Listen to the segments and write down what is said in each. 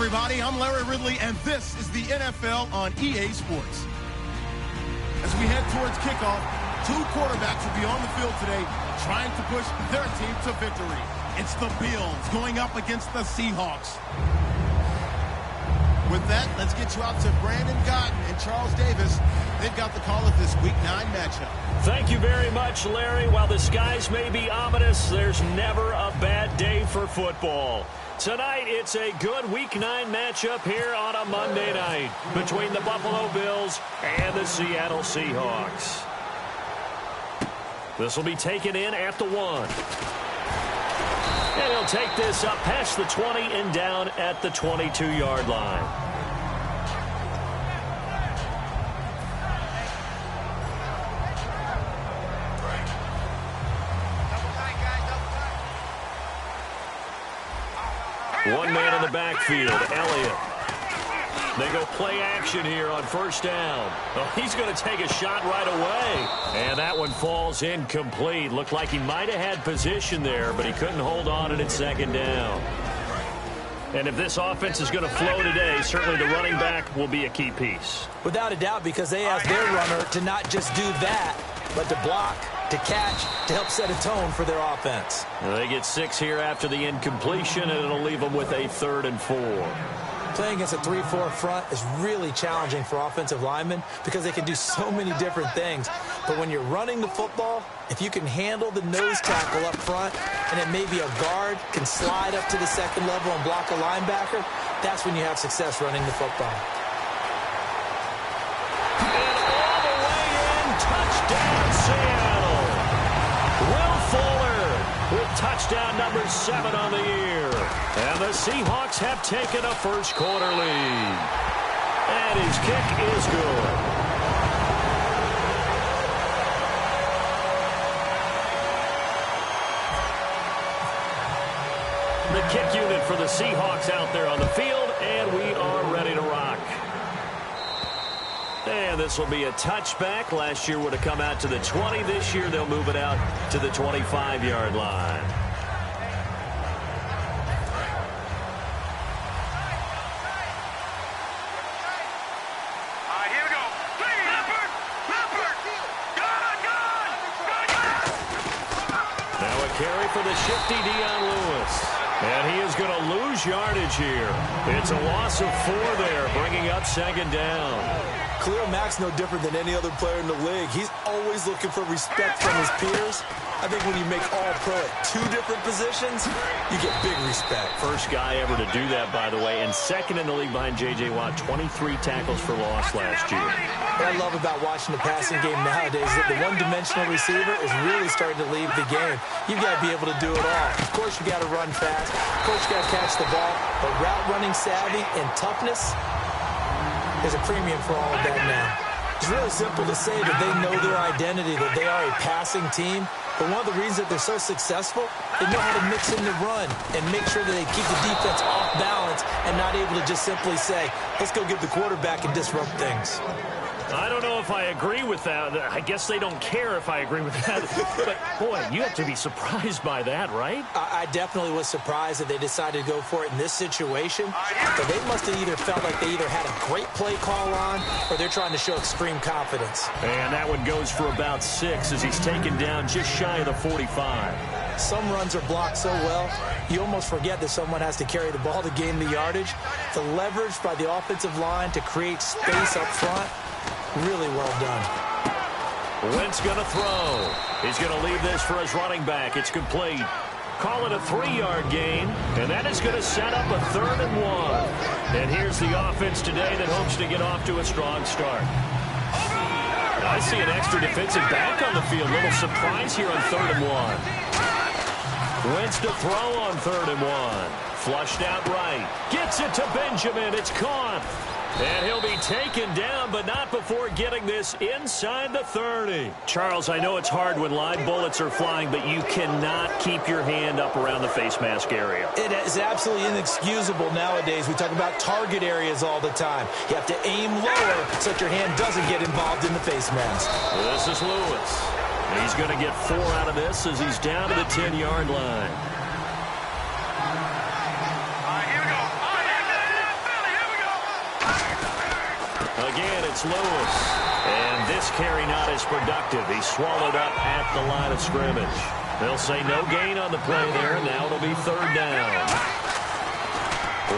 everybody. I'm Larry Ridley, and this is the NFL on EA Sports. As we head towards kickoff, two quarterbacks will be on the field today trying to push their team to victory. It's the Bills going up against the Seahawks. With that, let's get you out to Brandon Gotton and Charles Davis. They've got the call of this Week 9 matchup. Thank you very much, Larry. While the skies may be ominous, there's never a bad day for football. Tonight, it's a good Week 9 matchup here on a Monday night between the Buffalo Bills and the Seattle Seahawks. This will be taken in at the 1. And he'll take this up past the 20 and down at the 22-yard line. One man in the backfield, Elliott. They go play action here on first down. Oh, he's going to take a shot right away. And that one falls incomplete. Looked like he might have had position there, but he couldn't hold on it at second down. And if this offense is going to flow today, certainly the running back will be a key piece. Without a doubt, because they ask their runner to not just do that, but to block, to catch, to help set a tone for their offense. They get 6 here after the incompletion, and it'll leave them with a 3rd and 4. Playing against a 3-4 front is really challenging for offensive linemen because they can do so many different things. But when you're running the football, if you can handle the nose tackle up front, and then maybe a guard can slide up to the second level and block a linebacker, that's when you have success running the football. And all the way in, touchdown Seattle. Will Fuller with touchdown number 7 on the year. And the Seahawks have taken a first quarter lead. And his kick is good. The kick unit for the Seahawks out there on the field, and we are ready to rock. And this will be a touchback. Last year would have come out to the 20. This year they'll move it out to the 25-yard line. Now a carry for the shifty Dion Lewis. And he is going to lose yardage here. It's a loss of 4 there, bringing up second down. Khalil Mack's no different than any other player in the league. He's always looking for respect from his peers. I think when you make All-Pro at 2 different positions, you get big respect. First guy ever to do that, by the way, and second in the league behind J.J. Watt, 23 tackles for loss last year. What I love about watching the passing game nowadays is that the one-dimensional receiver is really starting to leave the game. You've got to be able to do it all. Of course, you got to run fast. Of course, you got to catch the ball. But route running savvy and toughness, there's a premium for all of that now. It's really simple to say that they know their identity, that they are a passing team. But one of the reasons that they're so successful, they know how to mix in the run and make sure that they keep the defense off balance and not able to just simply say, let's go get the quarterback and disrupt things. I don't know if I agree with that. I guess they don't care if I agree with that. But, boy, you have to be surprised by that, right? I definitely was surprised that they decided to go for it in this situation. But they must have either felt like they either had a great play call on or they're trying to show extreme confidence. And that one goes for about 6 as he's taken down just shy of the 45. Some runs are blocked so well, you almost forget that someone has to carry the ball to gain the yardage. The leverage by the offensive line to create space up front, really well done. Wentz going to throw. He's going to leave this for his running back. It's complete. Call it a 3-yard gain, and that is going to set up a 3rd and 1. And here's the offense today that hopes to get off to a strong start. I see an extra defensive back on the field. Little surprise here on 3rd and 1. Wentz to throw on 3rd and 1. Flushed out right. Gets it to Benjamin. It's caught. And he'll be taken down, but not before getting this inside the 30. Charles, I know it's hard when live bullets are flying, but you cannot keep your hand up around the face mask area. It is absolutely inexcusable nowadays. We talk about target areas all the time. You have to aim lower so that your hand doesn't get involved in the face mask. This is Lewis. He's going to get 4 out of this as he's down to the 10-yard line. Again, it's Lewis. And this carry not as productive. He's swallowed up at the line of scrimmage. They'll say no gain on the play there. Now it'll be third down.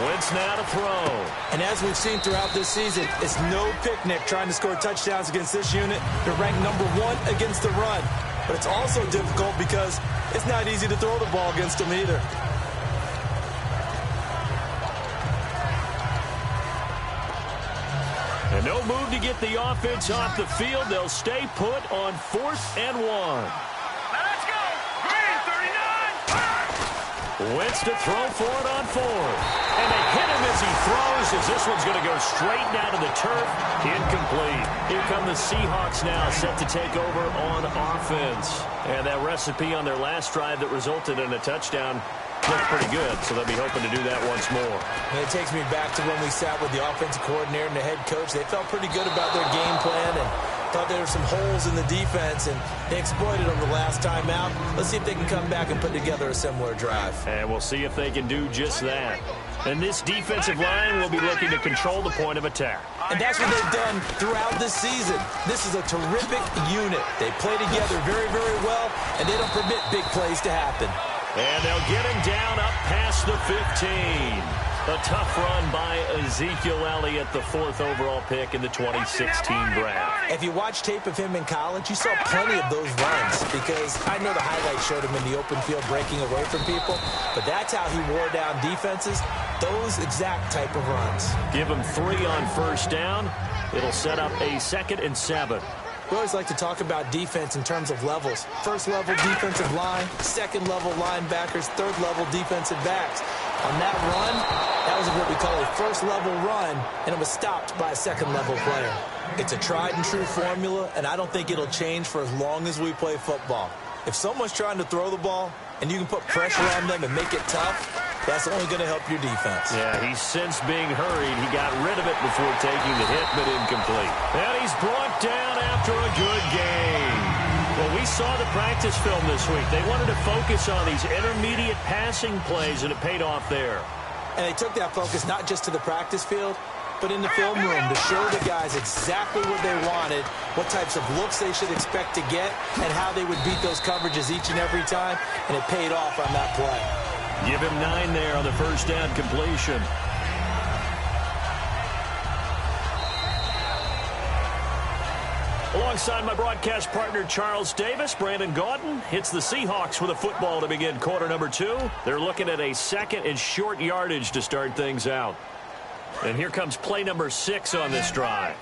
Wentz now to throw. And as we've seen throughout this season, it's no picnic trying to score touchdowns against this unit. They're ranked #1 against the run. But it's also difficult because it's not easy to throw the ball against them either. And no move to get the offense off the field. They'll stay put on 4th and 1. Let's go! Green, 39! Wentz to throw for it on 4th. And they hit him as he throws, as this one's going to go straight down to the turf. Incomplete. Here come the Seahawks now, set to take over on offense. And that recipe on their last drive that resulted in a touchdown looked pretty good, so they'll be hoping to do that once more. And it takes me back to when we sat with the offensive coordinator and the head coach. They felt pretty good about their game plan and thought there were some holes in the defense, and they exploited them the last time out. Let's see if they can come back and put together a similar drive. And we'll see if they can do just that. And this defensive line will be looking to control the point of attack. And that's what they've done throughout this season. This is a terrific unit. They play together very, very well, and they don't permit big plays to happen. And they'll get him down up past the 15. A tough run by Ezekiel Elliott, the 4th overall pick in the 2016 draft. If you watch tape of him in college, you saw plenty of those runs because I know the highlights showed him in the open field breaking away from people, but that's how he wore down defenses, those exact type of runs. Give him 3 on first down. It'll set up a 2nd and 7. We always like to talk about defense in terms of levels. First level defensive line, second level linebackers, third level defensive backs. On that run, that was what we call a first level run, and it was stopped by a second level player. It's a tried and true formula, and I don't think it'll change for as long as we play football. If someone's trying to throw the ball and you can put pressure on them and make it tough, that's only going to help your defense. Yeah, he's since being hurried. He got rid of it before taking the hit, but incomplete. And he's brought down after a good game. Well, we saw the practice film this week. They wanted to focus on these intermediate passing plays, and it paid off there. And they took that focus not just to the practice field, but in the film room to show the guys exactly what they wanted, what types of looks they should expect to get, and how they would beat those coverages each and every time, and it paid off on that play. Give him 9 there on the first down completion. Alongside my broadcast partner, Charles Davis, Brandon Gaudin hits the Seahawks with a football to begin quarter number 2. They're looking at a 2nd and short yardage to start things out. And here comes play number 6 on this drive.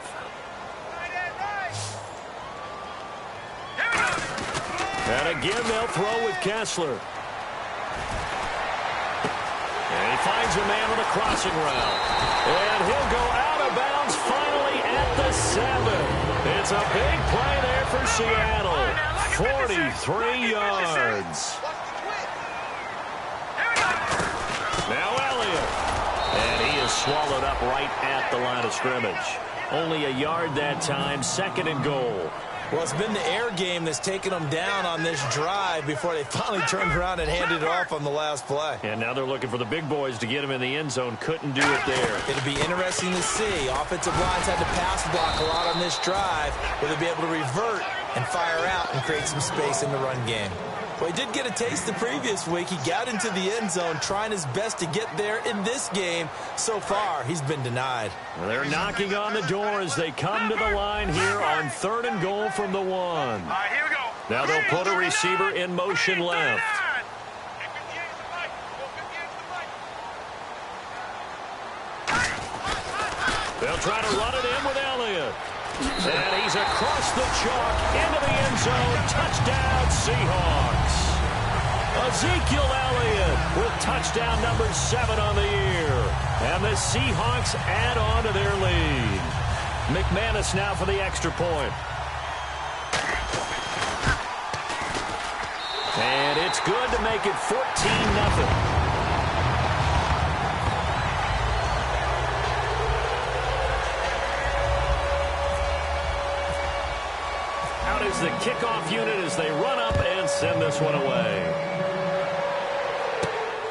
And again, they'll throw with Kessler. And he finds a man on the crossing route. And he'll go out of bounds finally at the 7. It's a big play there for Seattle. 43 yards. Now Elliott. And he is swallowed up right at the line of scrimmage. Only a yard that time, 2nd and goal. Well, it's been the air game that's taken them down on this drive before they finally turned around and handed it off on the last play. And now they're looking for the big boys to get him in the end zone. Couldn't do it there. It'll be interesting to see. Offensive lines had to pass block a lot on this drive. Will they be able to revert and fire out and create some space in the run game? Well, he did get a taste the previous week. He got into the end zone, trying his best to get there in this game. So far, he's been denied. Well, they're knocking on the door as they come to the line here on 3rd and goal from the 1. All right, here we go. Now they'll put a receiver in motion left. They'll try to run it in with Elliott. And he's across the chalk into the end zone. Touchdown, Seahawks. Ezekiel Elliott with touchdown number 7 on the year. And the Seahawks add on to their lead. McManus now for the extra point. And it's good to make it 14-0. Is the kickoff unit as they run up and send this one away.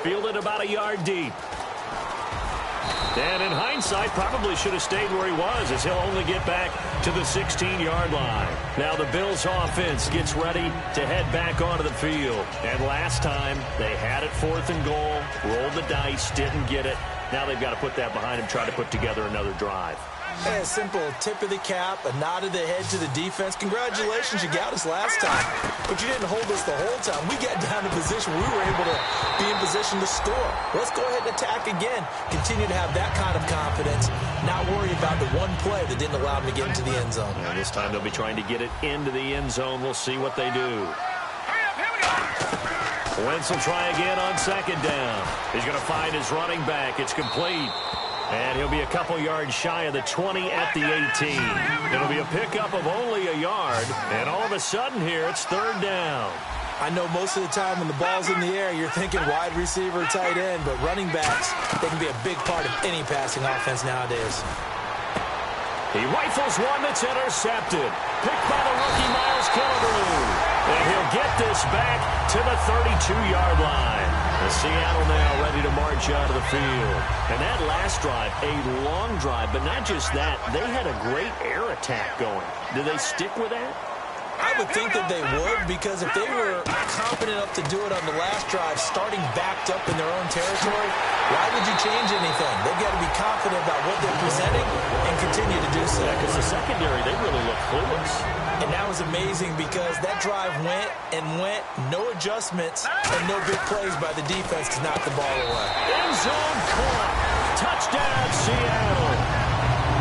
Fielded about a yard deep. And in hindsight, probably should have stayed where he was, as he'll only get back to the 16-yard line. Now the Bills offense gets ready to head back onto the field. And last time, they had it 4th and goal, rolled the dice, didn't get it. Now they've got to put that behind them, try to put together another drive. A simple tip of the cap, a nod of the head to the defense. Congratulations, you got us last time, but you didn't hold us the whole time. We got down to position. We were able to be in position to score. Let's go ahead and attack again. Continue to have that kind of confidence, not worry about the one play that didn't allow them to get into the end zone. And this time they'll be trying to get it into the end zone. We'll see what they do. Wentz will try again on 2nd down. He's going to find his running back. It's complete. And he'll be a couple yards shy of the 20 at the 18. It'll be a pickup of only a yard. And all of a sudden here, it's 3rd down. I know most of the time when the ball's in the air, you're thinking wide receiver, tight end, but running backs, they can be a big part of any passing offense nowadays. He rifles one that's intercepted. Picked by the rookie Miles Killebrew. And he'll get this back to the 32-yard line. The Seattle now ready to march out of the field. And that last drive, a long drive, but not just that. They had a great air attack going. Do they stick with that? I would think that they would, because if they were confident enough to do it on the last drive, starting backed up in their own territory, why would you change anything? They've got to be confident about what they're presenting and continue to do so. Yeah, because the secondary, they really look clueless. And that was amazing because that drive went and went, no adjustments and no big plays by the defense to knock the ball away. End zone caught. Touchdown, Seattle.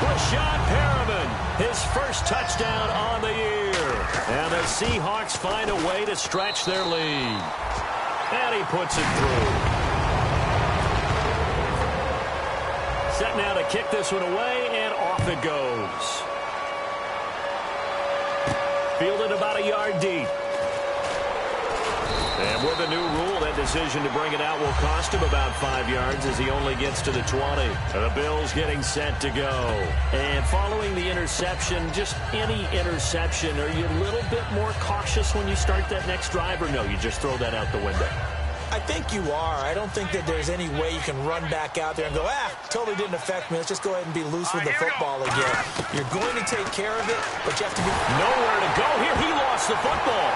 Rashad Perriman, his first touchdown on the year. And the Seahawks find a way to stretch their lead. And he puts it through. Set now to kick this one away, and off it goes. Fielded about a yard deep. And with a new rule, that decision to bring it out will cost him about 5 yards as he only gets to the 20. The Bills getting set to go. And following the interception, just any interception, are you a little bit more cautious when you start that next drive, or no, you just throw that out the window? I think you are. I don't think that there's any way you can run back out there and go, totally didn't affect me. Let's just go ahead and be loose with the football again. You're going to take care of it, but you have to be... Nowhere to go here. He lost the football.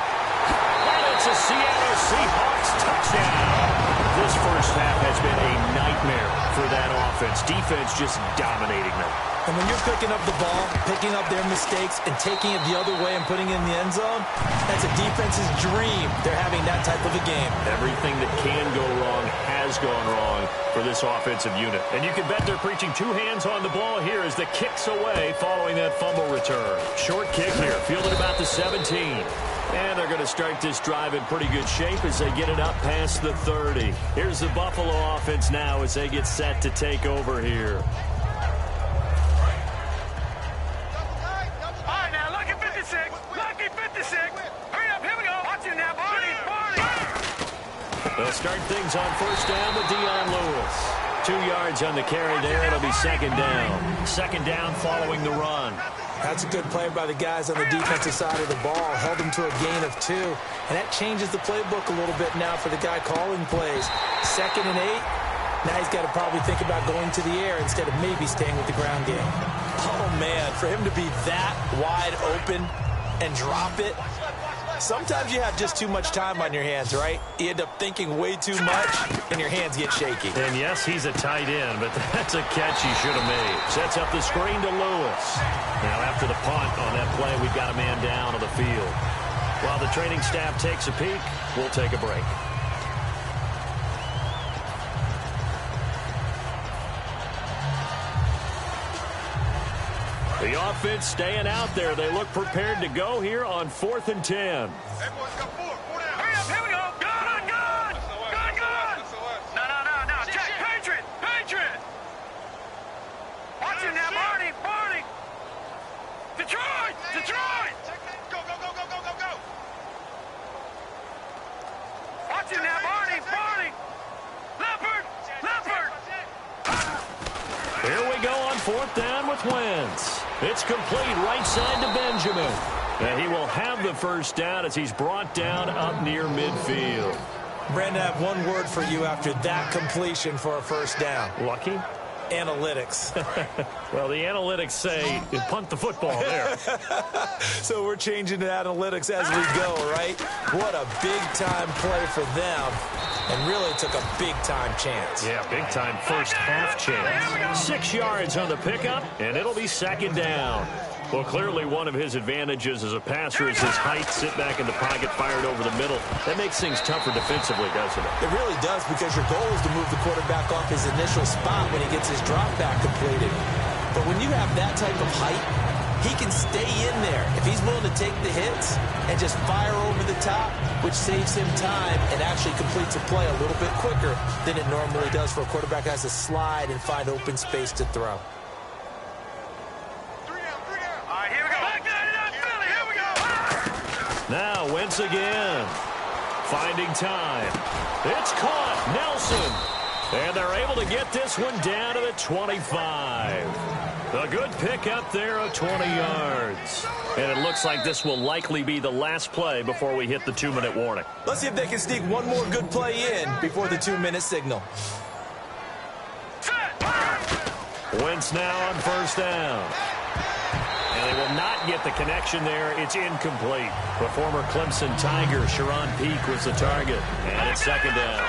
And it's a Seattle Seahawks touchdown. This first half has been a nightmare for that offense. Defense just dominating them. And when you're picking up the ball, picking up their mistakes, and taking it the other way and putting it in the end zone, that's a defense's dream. They're having that type of a game. Everything that can go wrong has gone wrong for this offensive unit. And you can bet they're preaching 2 hands on the ball here as the kick's away following that fumble return. Short kick here, fielded about the 17. And they're going to start this drive in pretty good shape as they get it up past the 30. Here's the Buffalo offense now as they get set to take over here. They'll start things on 1st down with Dion Lewis. 2 yards on the carry there. It'll be 2nd down. 2nd down following the run. That's a good play by the guys on the defensive side of the ball. Held them to a gain of 2. And that changes the playbook a little bit now for the guy calling plays. 2nd and 8. Now he's got to probably think about going to the air instead of maybe staying with the ground game. Oh, man, for him to be that wide open and drop it. Sometimes you have just too much time on your hands, right? You end up thinking way too much, and your hands get shaky. And yes, he's a tight end, but that's a catch he should have made. Sets up the screen to Lewis. Now after the punt on that play, we've got a man down on the field. While the training staff takes a peek, we'll take a break. The offense staying out there. They look prepared to go here on 4th and 10. Hey, boys, got 4. 4 down. Hurry up, here we go. Good. No. Check. Patriot. Watch him now, Barney. Detroit. Go. Watch him now, Barney. Leopard. Here we go on 4th down with Wentz. It's complete right side to Benjamin. And he will have the first down as he's brought down up near midfield. Brandon, I have one word for you after that completion for a first down. Lucky? Analytics. Well, the analytics say you punt the football there. So we're changing to analytics as we go, right? What a big-time play for them. And really took a big-time chance. Yeah, big-time first half chance. 6 yards on the pickup, and it'll be second down. Well, clearly one of his advantages as a passer is his height, sit back in the pocket, fired over the middle. That makes things tougher defensively, doesn't it? It really does, because your goal is to move the quarterback off his initial spot when he gets his drop back completed. But when you have that type of height, he can stay in there if he's willing to take the hits and just fire over the top, which saves him time and actually completes a play a little bit quicker than it normally does for a quarterback who has to slide and find open space to throw. Now Wentz again. Finding time. It's caught. Nelson. And they're able to get this one down to the 25. A good pick up there of 20 yards. And it looks like this will likely be the last play before we hit the 2-minute warning. Let's see if they can sneak one more good play in before the 2-minute signal. Wentz now on first down. And they will not get the connection there. It's incomplete. The former Clemson Tiger, Sharon Peake, was the target. And it's second down.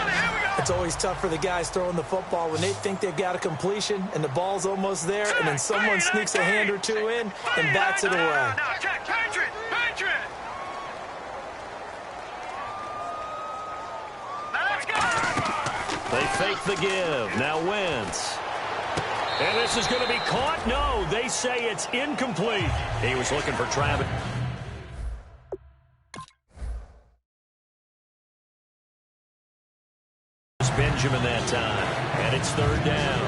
It's always tough for the guys throwing the football when they think they've got a completion and the ball's almost there, and then someone sneaks a hand or two in and bats it away. They fake the give. Now Wentz. And this is going to be caught. No, they say it's incomplete. He was looking for Travis. Benjamin that time. And it's third down.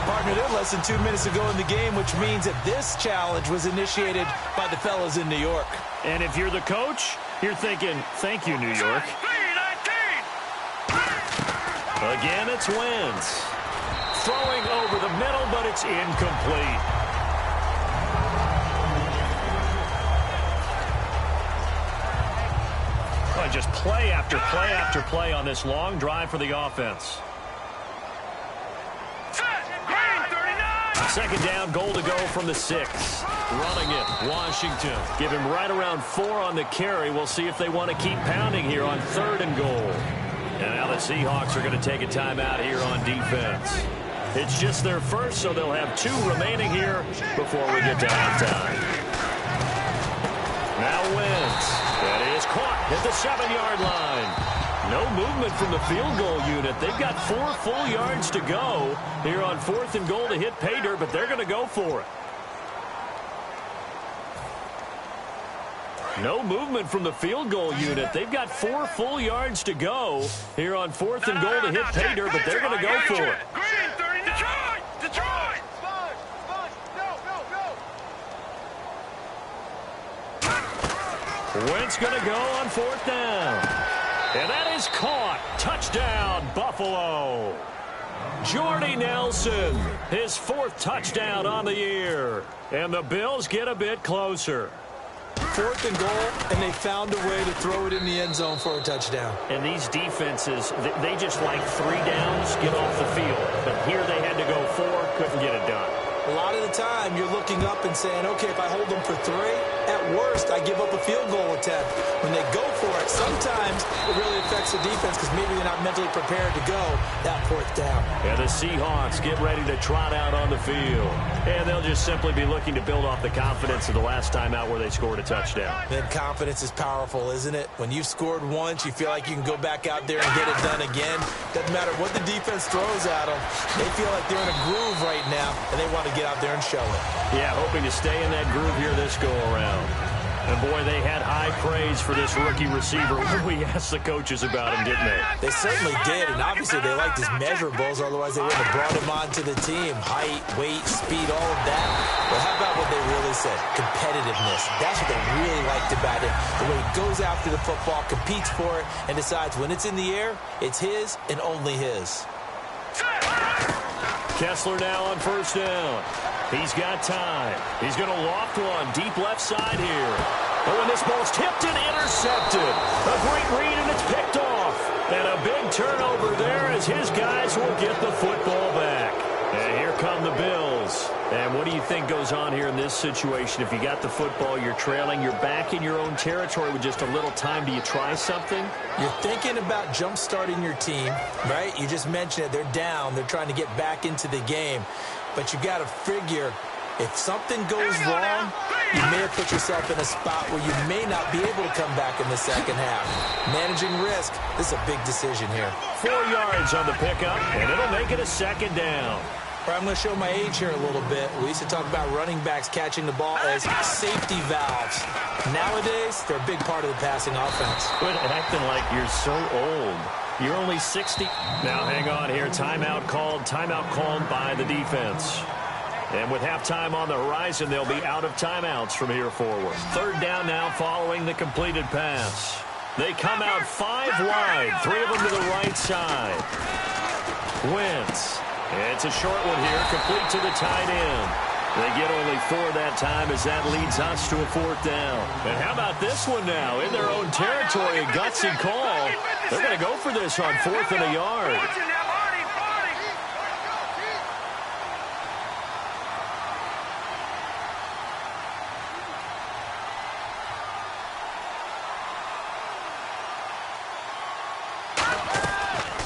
Partner, they're less than 2 minutes to go in the game, which means that this challenge was initiated by the fellas in New York. And if you're the coach, you're thinking, thank you, New York. Again, it's Wentz. Throwing over the middle, but it's incomplete. Oh, just play after play after play on this long drive for the offense. Second down, goal to go from the 6. Running it, Washington. Give him right around 4 on the carry. We'll see if they want to keep pounding here on 3rd and goal. And now the Seahawks are going to take a timeout here on defense. It's just their first, so they'll have 2 remaining here before we get to halftime. Now Wentz. That is caught at the 7-yard line. No movement from the field goal unit. They've got 4 full yards to go here on 4th and goal to hit pay dirt, but they're going to go for it. No movement from the field goal unit. They've got 4 full yards to go here on 4th and goal to hit pay dirt, but they're going to go for it. Detroit! Wentz going to go on 4th down. And that is caught. Touchdown, Buffalo. Jordy Nelson, his 4th touchdown on the year. And the Bills get a bit closer. 4th and goal, and they found a way to throw it in the end zone for a touchdown. And these defenses, they just like 3 downs, get off the field. But here they had to go 4, couldn't get it done. A lot of the time, you're looking up and saying, okay, if I hold them for 3, at worst, I give up a field goal attempt. When they go for it, sometimes it really affects the defense because maybe they're not mentally prepared to go that 4th down. And the Seahawks get ready to trot out on the field. And they'll just simply be looking to build off the confidence of the last time out where they scored a touchdown. Then confidence is powerful, isn't it? When you've scored once, you feel like you can go back out there and get it done again. Doesn't matter what the defense throws at them. They feel like they're in a groove right now, and they want to get out there and show it. Yeah, hoping to stay in that groove here this go-around. And, boy, they had high praise for this rookie receiver when we asked the coaches about him, didn't they? They certainly did, and obviously they liked his measurables, otherwise they wouldn't have brought him onto the team. Height, weight, speed, all of that. Well, how about what they really said? Competitiveness. That's what they really liked about him. The way he goes after the football, competes for it, and decides when it's in the air, it's his and only his. Kessler now on 1st down. He's got time. He's going to loft one deep left side here. But when this ball's tipped and intercepted, a great read and it's picked off. And a big turnover there as his guys will get the football back. And here come the Bills. And what do you think goes on here in this situation? If you got the football, you're trailing, you're back in your own territory with just a little time. Do you try something? You're thinking about jump-starting your team, right? You just mentioned it. They're down. They're trying to get back into the game. But you got to figure, if something goes wrong, you may have put yourself in a spot where you may not be able to come back in the second half. Managing risk, this is a big decision here. 4 yards on the pickup, and it'll make it a second down. All right, I'm going to show my age here a little bit. We used to talk about running backs catching the ball as safety valves. Nowadays, they're a big part of the passing offense. Quit acting like you're so old. You're only 60. Now, hang on here. Timeout called by the defense. And with halftime on the horizon, they'll be out of timeouts from here forward. Third down now following the completed pass. They come out 5 wide, 3 of them to the right side. Wentz. It's a short one here, complete to the tight end. They get only 4 that time as that leads us to a 4th down. And how about this one now? In their own territory, a gutsy call. They're going to go for this on 4th and a yard.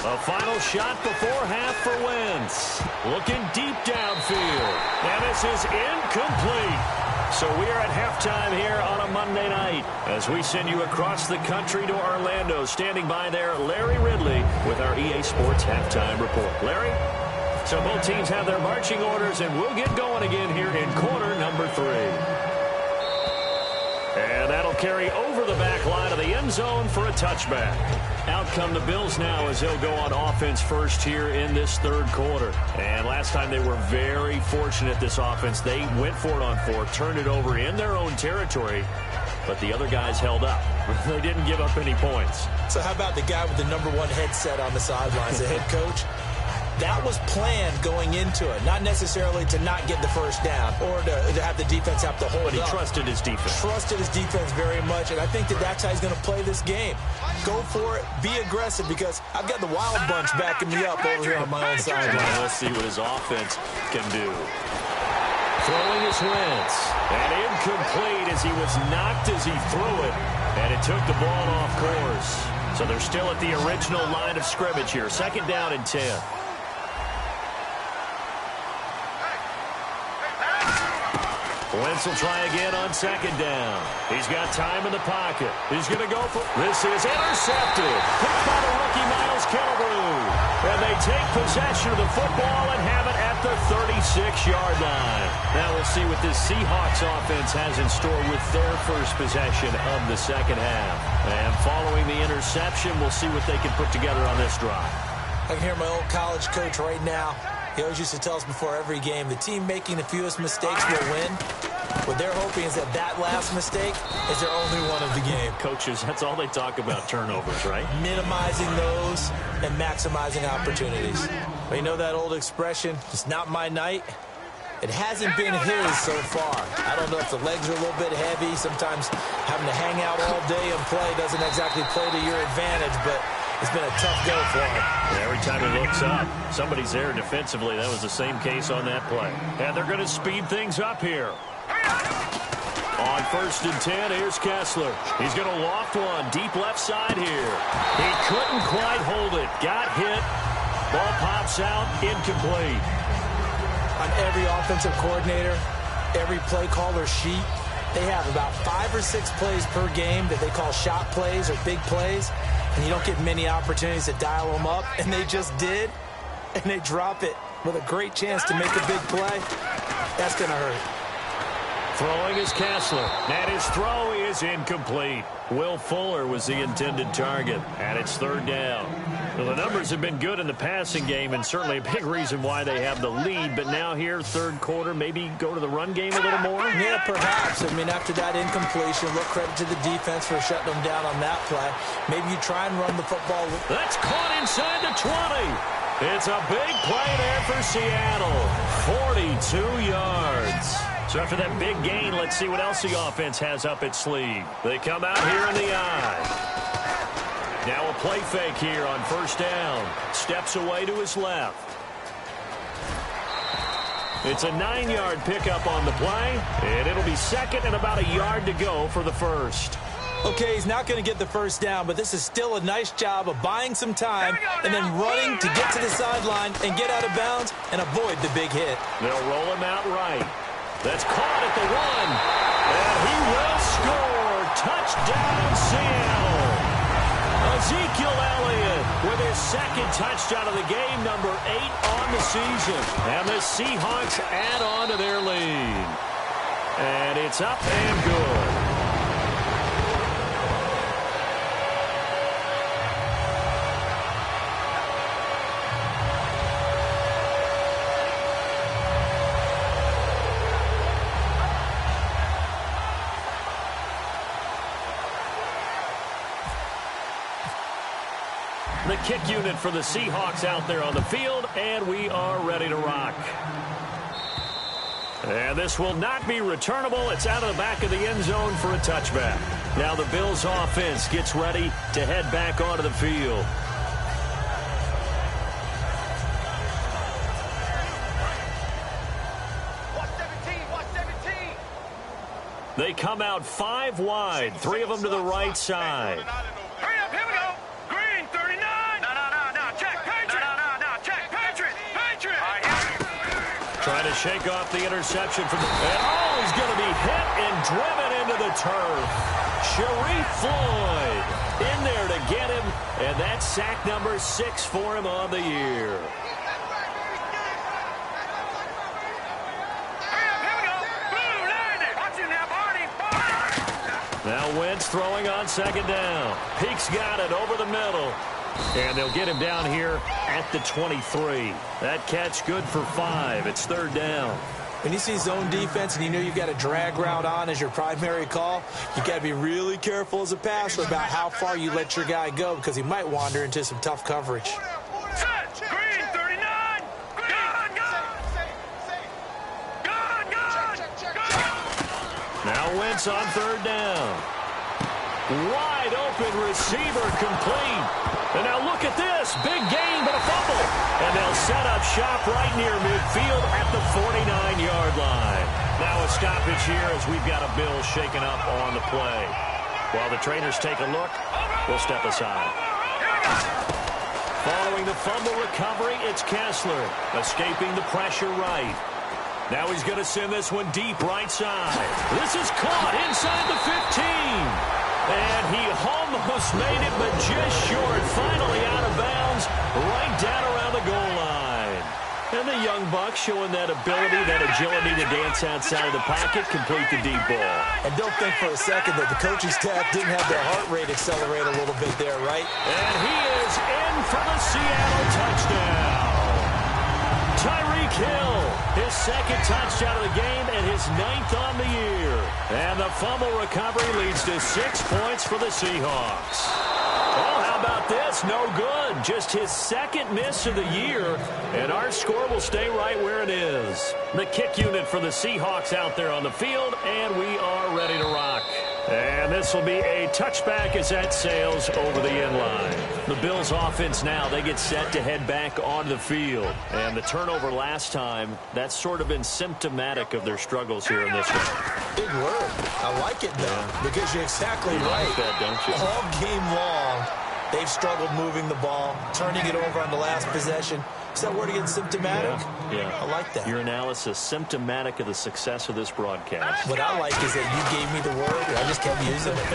A final shot before half for Wentz. Looking deep downfield. And this is incomplete. So we are at halftime here on a Monday night as we send you across the country to Orlando. Standing by there, Larry Ridley with our EA Sports Halftime Report. Larry? So both teams have their marching orders, and we'll get going again here in quarter number 3. And that'll carry over the back line of the end zone for a touchback. Out come the Bills now as they'll go on offense first here in this third quarter. And last time they were very fortunate, this offense. They went for it on 4, turned it over in their own territory, but the other guys held up. They didn't give up any points. So how about the guy with the number 1 headset on the sidelines, the head coach? That was planned going into it, not necessarily to not get the first down or to have the defense have to hold up. But he trusted his defense. Trusted his defense very much, and I think that's how he's going to play this game. Go for it, be aggressive, because I've got the wild bunch backing me up over here on my own sideline. Let's see what his offense can do. Throwing his Wentz, and incomplete as he was knocked as he threw it, and it took the ball off course. So they're still at the original line of scrimmage here. 2nd down and 10. Wentz will try again on 2nd down. He's got time in the pocket. He's going to go for... This is intercepted. Picked by the rookie Miles Killebrew. And they take possession of the football and have it at the 36-yard line. Now we'll see what this Seahawks offense has in store with their first possession of the second half. And following the interception, we'll see what they can put together on this drive. I can hear my old college coach right now. He always used to tell us before every game, the team making the fewest mistakes will win. What they're hoping is that last mistake is their only one of the game. Coaches, that's all they talk about, turnovers, right? Minimizing those and maximizing opportunities. But you know that old expression, it's not my night? It hasn't been his so far. I don't know if the legs are a little bit heavy. Sometimes having to hang out all day and play doesn't exactly play to your advantage, but it's been a tough go for him. Every time he looks up, somebody's there defensively. That was the same case on that play. And they're going to speed things up here. On 1st and 10, here's Kessler. He's going to loft one deep left side here. He couldn't quite hold it. Got hit. Ball pops out. Incomplete. On every offensive coordinator, every play caller sheet, they have about 5 or 6 plays per game that they call shot plays or big plays. And you don't get many opportunities to dial them up, and they just did, and they drop it with a great chance to make a big play. That's going to hurt. Throwing is Kessler, and his throw is incomplete. Will Fuller was the intended target, and it's 3rd down. Well, the numbers have been good in the passing game, and certainly a big reason why they have the lead. But now here, 3rd quarter, maybe go to the run game a little more? Yeah, perhaps. I mean, after that incompletion, look, credit to the defense for shutting them down on that play. Maybe you try and run the football. That's caught inside the 20. It's a big play there for Seattle. 42 yards. So after that big gain, let's see what else the offense has up its sleeve. They come out here in the eye. Now a play fake here on first down. Steps away to his left. It's a 9-yard pickup on the play, and it'll be second and about a yard to go for the first. Okay, he's not going to get the first down, but this is still a nice job of buying some time and then running to get to the sideline and get out of bounds and avoid the big hit. They'll roll him out right. That's caught at the 1, and he will score. Touchdown, Seattle. Ezekiel Elliott with his second touchdown of the game, number 8 on the season. And the Seahawks add on to their lead. And it's up and good. The kick unit for the Seahawks out there on the field, and we are ready to rock. And this will not be returnable. It's out of the back of the end zone for a touchback. Now the Bills offense gets ready to head back onto the field. Watch 17. They come out 5 wide, 3 of them to the right side. Hurry up, here we go. Green, 39. No, check, Patriot. No, check, Patriot. Trying to shake off the interception from the... And he's going to be hit and driven into the turf. Sharif Floyd in there to get him, and that's sack number 6 for him on the year. Now Wentz throwing on second down. Peek's got it over the middle. And they'll get him down here at the 23. That catch good for 5. It's third down. When you see zone defense and you know you've got a drag route on as your primary call, you've got to be really careful as a passer about how far you let your guy go because he might wander into some tough coverage. Green, 39. Now Wentz on third down. Wide open receiver complete. And now look at this. Big gain, but a fumble. And they'll set up shop right near midfield at the 49-yard line. Now a stoppage here as we've got a Bill shaken up on the play. While the trainers take a look, we'll step aside. Following the fumble recovery, it's Kessler escaping the pressure right. Now he's going to send this one deep right side. This is caught inside the 15. And he almost made it, but just short. Finally out of bounds, right down around the goal line. And the young buck showing that ability, that agility to dance outside of the pocket, complete the deep ball. And don't think for a second that the coaching staff didn't have their heart rate accelerate a little bit there, right? And he is in for the Seattle touchdown. Tyreek Hill, his second touchdown of the game and his 9th on the year. And the fumble recovery leads to 6 points for the Seahawks. Well, how about this? No good. Just his second miss of the year, and our score will stay right where it is. The kick unit for the Seahawks out there on the field, and we are ready to rock. And this will be a touchback as that sails over the end line. The Bills offense now, they get set to head back onto the field. And the turnover last time, that's sort of been symptomatic of their struggles here in this one. Big word. I like it, though, because you're exactly right. Like that, don't you? All game long, they've struggled moving the ball, turning it over on the last possession. Is that word again, symptomatic? Yeah. I like that. Your analysis, symptomatic of the success of this broadcast. What I like is that you gave me the word, and I just kept using it.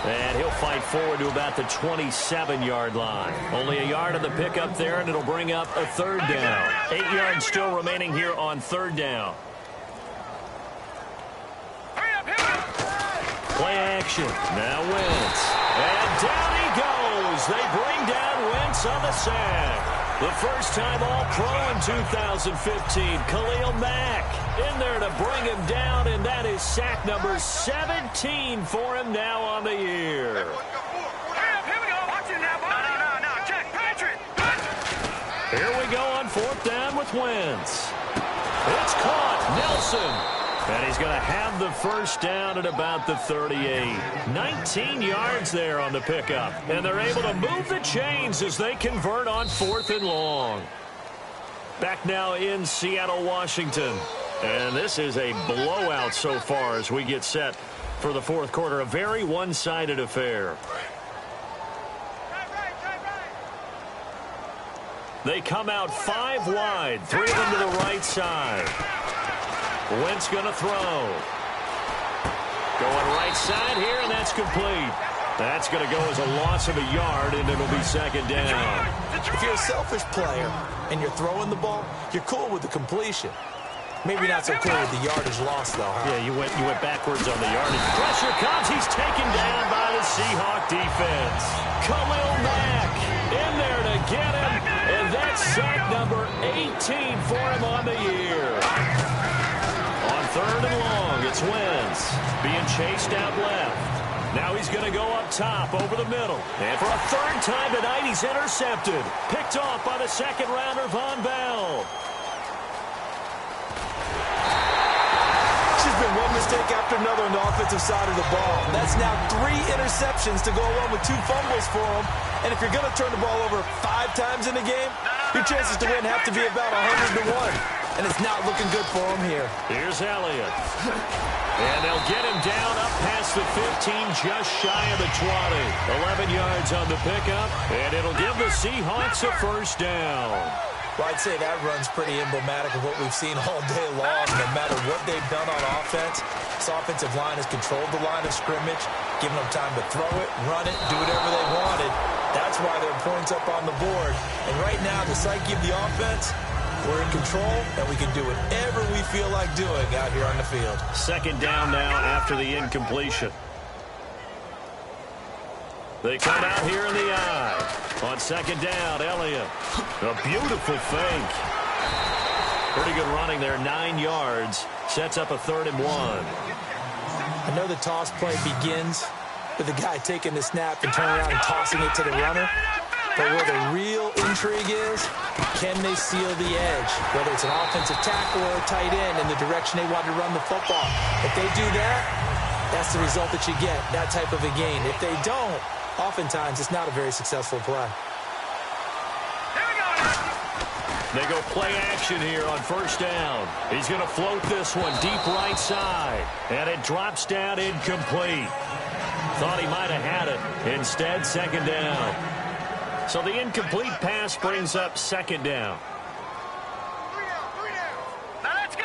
And he'll fight forward to about the 27-yard line. Only a yard of the pickup there, and it'll bring up a third down. 8 yards still remaining here on third down. Play action. Now Wentz. And down he goes. They bring down Wentz on the sack. The first time All-Pro in 2015. Khalil Mack in there to bring him down, and that is sack number 17 for him now on the year. Here we go. Watch it now, boy. No. Check, Patriot. Here we go on fourth down with Wentz. It's caught. Nelson. And he's going to have the first down at about the 38. 19 yards there on the pickup. And they're able to move the chains as they convert on 4th and long. Back now in Seattle, Washington. And this is a blowout so far as we get set for the 4th quarter. A very one-sided affair. They come out 5 wide. 3 of them to the right side. Wentz going to throw. Going right side here, and that's complete. That's going to go as a loss of a yard, and it'll be 2nd down. If you're a selfish player and you're throwing the ball, you're cool with the completion. Maybe not so cool with the yardage loss, though, huh? Yeah, you went backwards on the yardage. Pressure comes. He's taken down by the Seahawk defense. Khalil Mack in there to get him, and that's sack number 18 for him on the year. On 3rd and long, it's Wentz being chased out left. Now he's going to go up top over the middle. And for a 3rd time tonight, he's intercepted. Picked off by the 2nd rounder, Von Bell. There's been one mistake after another on the offensive side of the ball. That's now 3 interceptions to go along with 2 fumbles for him. And if you're going to turn the ball over 5 times in a game, your chances to win have to be about 100 to 1. And it's not looking good for him here. Here's Elliott. And they'll get him down up past the 15, just shy of the 20. 11 yards on the pickup, and it'll give the Seahawks a first down. Well, I'd say that run's pretty emblematic of what we've seen all day long. No matter what they've done on offense, this offensive line has controlled the line of scrimmage, given them time to throw it, run it, do whatever they wanted. That's why they're points up on the board. And right now, the psyche of the offense, we're in control, and we can do whatever we feel like doing out here on the field. 2nd down now after the incompletion. They come out here in the eye. On 2nd down, Elliott. A beautiful fake. Pretty good running there, 9 yards. Sets up a 3rd and 1. I know the toss play begins with the guy taking the snap and turning around and tossing it to the runner. But where the real intrigue is, can they seal the edge? Whether it's an offensive tackle or a tight end in the direction they want to run the football. If they do that, that's the result that you get, that type of a gain. If they don't, oftentimes it's not a very successful play. They go play action here on 1st down. He's going to float this one deep right side. And it drops down incomplete. Thought he might have had it. Instead, 2nd down. So the incomplete pass brings up 2nd down. Now let's go.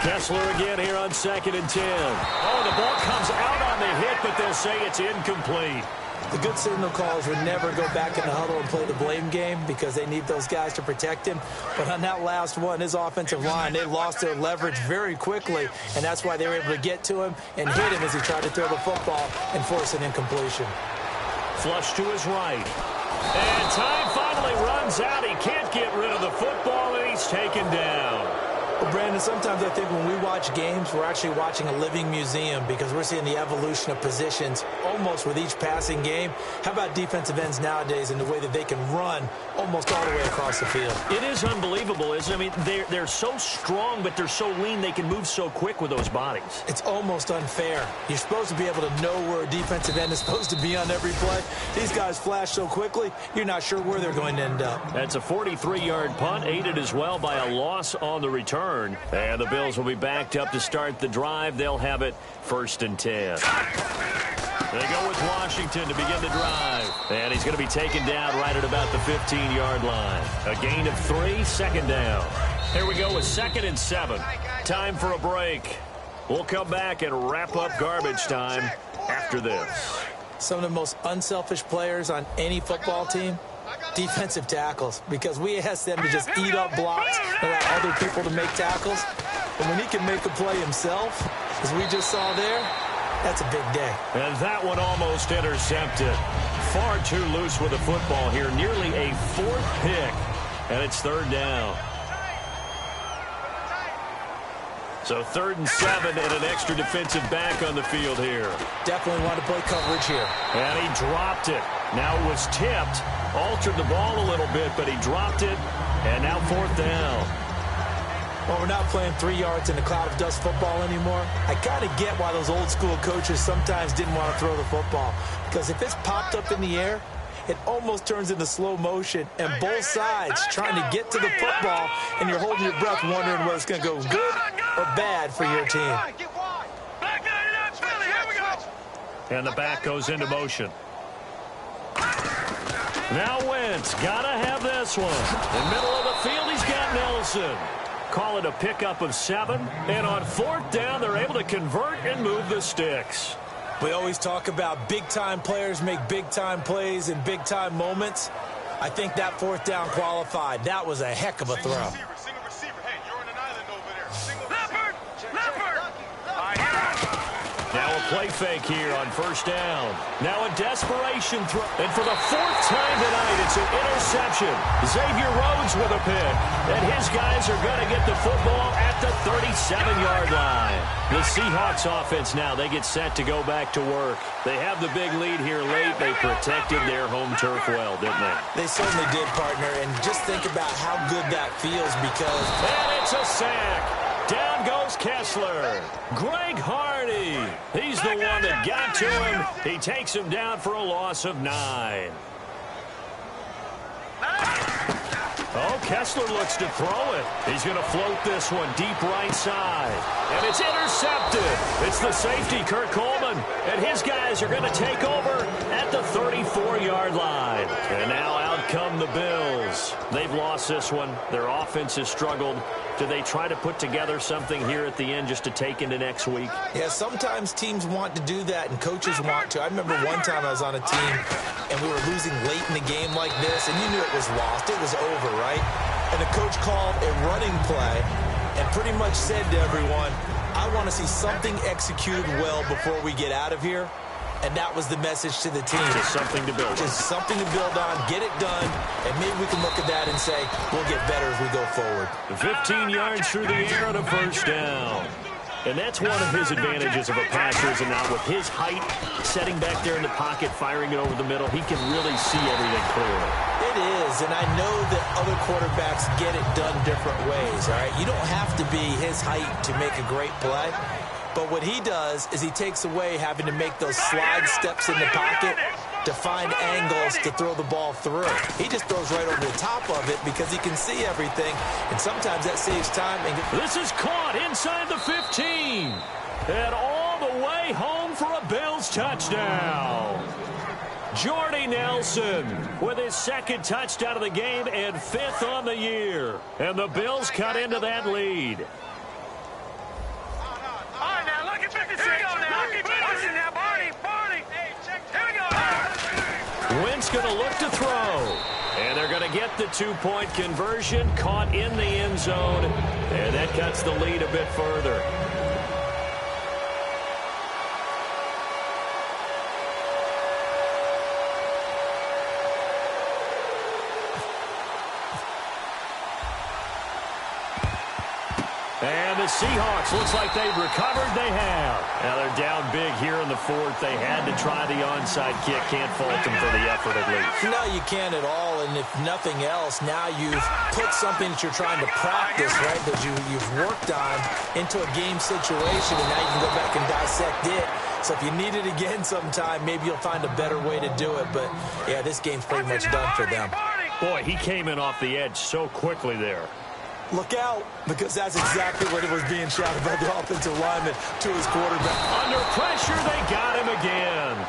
Kessler again here on 2nd and 10. Oh, the ball comes out on the hit, but they'll say it's incomplete. The good signal calls would never go back in the huddle and play the blame game because they need those guys to protect him. But on that last one, his offensive line, they lost their leverage very quickly, and that's why they were able to get to him and hit him as he tried to throw the football and force an incompletion. Flush to his right. And time finally runs out. He can't get rid of the football, and he's taken down. Well, Brandon, sometimes I think when we watch games, we're actually watching a living museum because we're seeing the evolution of positions almost with each passing game. How about defensive ends nowadays and the way that they can run almost all the way across the field? It is unbelievable, isn't it? I mean, they're so strong, but they're so lean. They can move so quick with those bodies. It's almost unfair. You're supposed to be able to know where a defensive end is supposed to be on every play. These guys flash so quickly, you're not sure where they're going to end up. That's a 43-yard punt, aided as well by a loss on the return. And the Bills will be backed up to start the drive. They'll have it 1st and 10. They go with Washington to begin the drive. And he's going to be taken down right at about the 15-yard line. A gain of 3, 2nd down. Here we go with 2nd and 7. Time for a break. We'll come back and wrap up garbage time after this. Some of the most unselfish players on any football team, defensive tackles, because we ask them to just eat up blocks and allow other people to make tackles. And when he can make a play himself, as we just saw there, that's a big day. And that one almost intercepted. Far too loose with the football here. Nearly a 4th pick. And it's 3rd down. So 3rd and 7 and an extra defensive back on the field here. Definitely want to play coverage here. And he dropped it. Now it was tipped, altered the ball a little bit, but he dropped it, and now 4th down. Well, we're not playing 3 yards in a cloud of dust football anymore. I kind of get why those old school coaches sometimes didn't want to throw the football. Because if it's popped up in the air, it almost turns into slow motion, and both sides trying to get to the football, and you're holding your breath wondering whether it's going to go good or bad for your team. And the back goes into motion. Now Wentz, gotta have this one. In middle of the field, he's got Nelson. Call it a pickup of 7. And on 4th down, they're able to convert and move the sticks. We always talk about big-time players make big-time plays in big-time moments. I think that 4th down qualified. That was a heck of a throw. Single receiver. Hey, you're on an island over there. Leopard! Now a play fake here on 1st down. Now a desperation throw. And for the 4th time tonight, it's an interception. Xavier Rhodes with a pick. And his guys are going to get the football at the 37-yard line. The Seahawks offense now, they get set to go back to work. They have the big lead here late. They protected their home turf well, didn't they? They certainly did, partner. And just think about how good that feels because... And it's a sack. Down goes Kessler. Greg Hardy. He's the one that got to him. He takes him down for a loss of 9. Oh, Kessler looks to throw it. He's going to float this one deep right side. And it's intercepted. It's the safety, Kurt Coleman. And his guys are going to take over at the 34-yard line. And now out come the Bills. They've lost this one. Their offense has struggled. Do they try to put together something here at the end just to take into next week? Yeah, sometimes teams want to do that and coaches want to. I remember one time I was on a team and we were losing late in the game like this, and you knew it was lost. It was over, right? And the coach called a running play and pretty much said to everyone, I want to see something executed well before we get out of here. And that was the message to the team. Just something to build on. Just something to build on, get it done, and maybe we can look at that and say, we'll get better as we go forward. 15 yards through the air on a 1st down. And that's one of his advantages of a passer, is not with his height, setting back there in the pocket, firing it over the middle. He can really see everything clearly. It is, and I know that other quarterbacks get it done different ways, all right? You don't have to be his height to make a great play. But what he does is he takes away having to make those slide steps in the pocket to find angles to throw the ball through. He just throws right over the top of it because he can see everything, and sometimes that saves time. This is caught inside the 15. And all the way home for a Bills touchdown. Jordy Nelson with his 2nd touchdown of the game and 5th on the year. And the Bills cut into that lead. Wentz going to look to throw. And they're going to get the 2-point conversion, caught in the end zone. And that cuts the lead a bit further. And the Seahawks, looks like they've recovered. They have. Now they're down big here in the 4th. They had to try the onside kick. Can't fault them for the effort at least. No, you can't at all. And if nothing else, now you've put something that you're trying to practice, right, that you've worked on into a game situation, and now you can go back and dissect it. So if you need it again sometime, maybe you'll find a better way to do it. But, yeah, this game's pretty much done for them. Boy, he came in off the edge so quickly there. Look out, because that's exactly what it was being shouted by the offensive lineman to his quarterback. Under pressure, they got him again.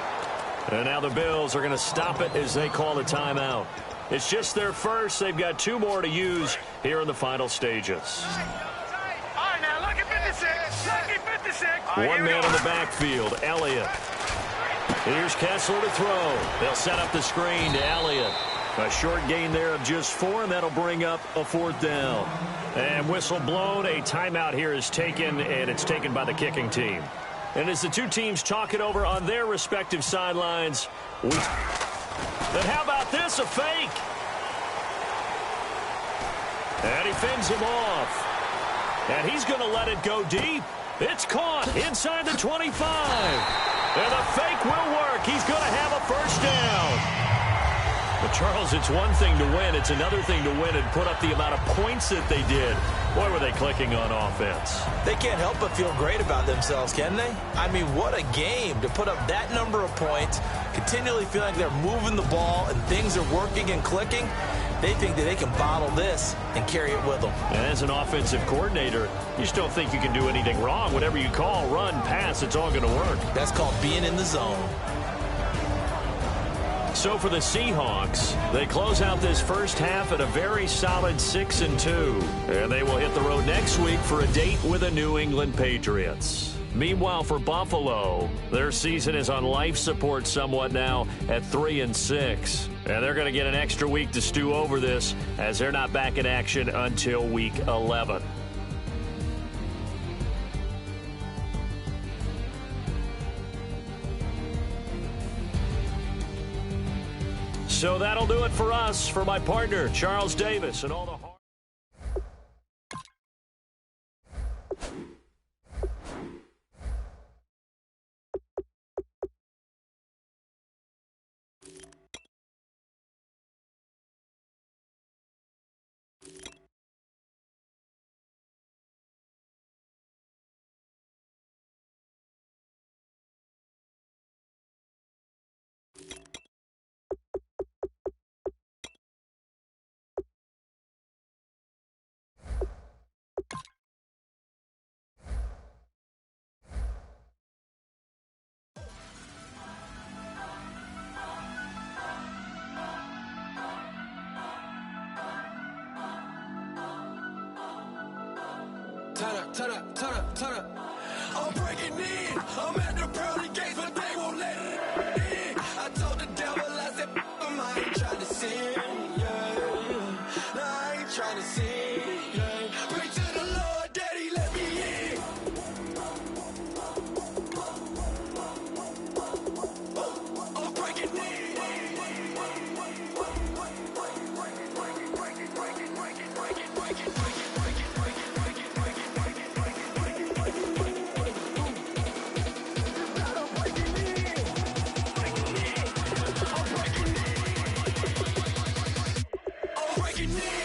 And now the Bills are going to stop it as they call the timeout. It's just their first. They've got 2 more to use here in the final stages. All right, now look at 56. Look at 56. One man in the backfield, Elliott. Here's Kessler to throw. They'll set up the screen to Elliott. A short gain there of just 4, and that'll bring up a 4th down. And whistle blown. A timeout here is taken, and it's taken by the kicking team. And as the 2 teams talk it over on their respective sidelines, then how about this, a fake? And he fends him off. And he's going to let it go deep. It's caught inside the 25. And the fake will work. He's going to have a 1st down. Well, Charles, it's one thing to win. It's another thing to win and put up the amount of points that they did. Boy, were they clicking on offense. They can't help but feel great about themselves, can they? I mean, what a game to put up that number of points, continually feel like they're moving the ball and things are working and clicking. They think that they can bottle this and carry it with them. And as an offensive coordinator, you just don't think you can do anything wrong. Whatever you call, run, pass, it's all going to work. That's called being in the zone. So for the Seahawks, they close out this first half at a very solid 6-2. And they will hit the road next week for a date with the New England Patriots. Meanwhile, for Buffalo, their season is on life support somewhat now at 3-6. And they're going to get an extra week to stew over this as they're not back in action until week 11. So that'll do it for us. For my partner, Charles Davis, and all the hard... Turn up. I'm breaking in. I'm at the pearly gates, but they won't let it in. I told the devil, I said, I ain't trying to sin, yeah. No, I ain't trying to sin, yeah. Pray to the Lord, Daddy, let me in. I'm breaking in. Breaking in.